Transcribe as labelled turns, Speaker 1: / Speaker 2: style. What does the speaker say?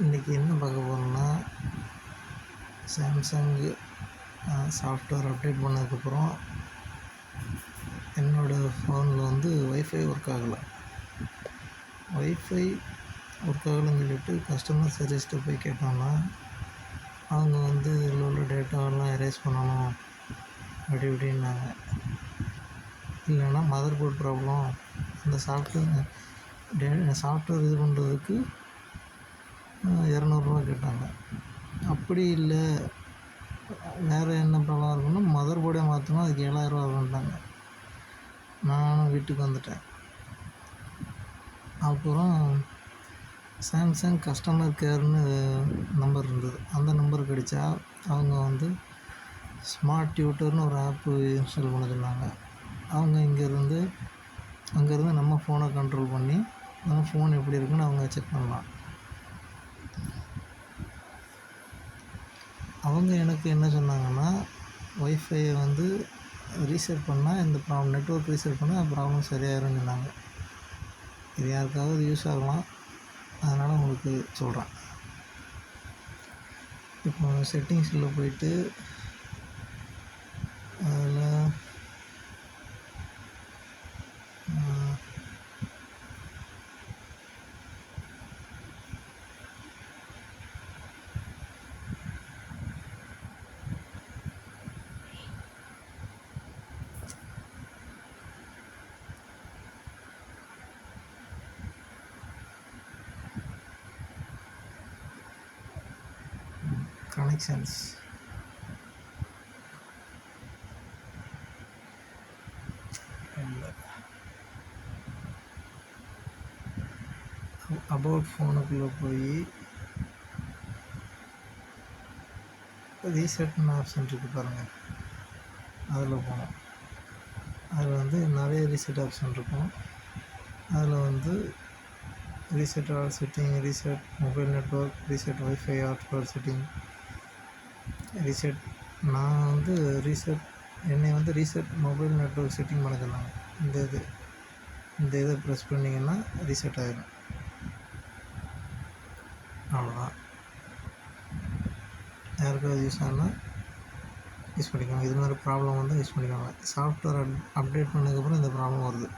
Speaker 1: இன்றைக்கி என்ன பார்க்க போகிறோம்னா, சாம்சங்கு சாஃப்ட்வேர் அப்டேட் பண்ணதுக்கப்புறம் என்னோடய ஃபோனில் வந்து ஒய்ஃபை ஒர்க் ஆகலை. ஒய்ஃபை ஒர்க் ஆகலைன்னு சொல்லிட்டு கஸ்டமர் சர்வீஸ்கிட்ட போய் கேட்டோம்னா, அவங்க வந்து இதில் உள்ள டேட்டாவெல்லாம் எரேஸ் பண்ணணும் அப்படி இப்படின்னாங்க. இல்லைன்னா மதர் போர்ட் ப்ராப்ளம், அந்த சாஃப்ட்வேர் இது பண்ணுறதுக்கு ₹200 கேட்டாங்க. அப்படி இல்லை, வேறு என்ன ப்ராப்ளம் இருக்குன்னா மதர் போர்டே மாற்றணும், அதுக்கு ₹7000 ஆகுன்ட்டாங்க. நானும் வீட்டுக்கு வந்துட்டேன். அப்புறம் சாம்சங் கஸ்டமர் கேர்னு நம்பர் இருந்தது. அந்த நம்பருக்கு அடித்தா அவங்க வந்து ஸ்மார்ட் டியூட்டர்னு ஒரு ஆப்பு இன்ஸ்டால் பண்ண சொன்னாங்க. அவங்க அங்கேருந்து நம்ம ஃபோனை கண்ட்ரோல் பண்ணி நம்ம ஃபோன் எப்படி இருக்குன்னு அவங்க செக் பண்ணலாம். அவங்க எனக்கு என்ன சொன்னாங்கன்னா, ஒய்ஃபையை வந்து ரீசெட் பண்ணால் இந்த ப்ராப்ளம், நெட்வொர்க் ரீசெட் பண்ணால் ப்ராப்ளம் சரியாயிரும்னு சொன்னாங்க. இது யாருக்காவது யூஸ் ஆகலாம், அதனால் உங்களுக்கு சொல்கிறேன். இப்போ செட்டிங்ஸில் போயிட்டு அதில் கனெக்ஷன்ஸ், அபவுட் ஃபோனுக்குள்ளே போய் ரீசெட்னு ஆப்ஷன் இருக்குது பாருங்கள், அதில் போனோம். அதில் வந்து நிறைய ரீசெட் ஆப்ஷன் இருக்கும். அதில் வந்து reset all setting, reset mobile network, reset wifi hotspot setting, reset. நான் வந்து என்னை வந்து ரீசெட் மொபைல் நெட்வொர்க் செட்டிங் பண்ண சொன்னாங்க. இந்த இதை ப்ரெஸ் பண்ணிங்கன்னா ரீசெட் ஆகிடும். அவ்வளோதான். யாருக்காவது யூஸ் ஆனால் யூஸ் பண்ணிக்கோங்க. இது மாதிரி ப்ராப்ளம் வந்து யூஸ் பண்ணிக்கோங்க. சாஃப்ட்வேர் அப்டேட் பண்ணதுக்கப்புறம் இந்த ப்ராப்ளம் வருது.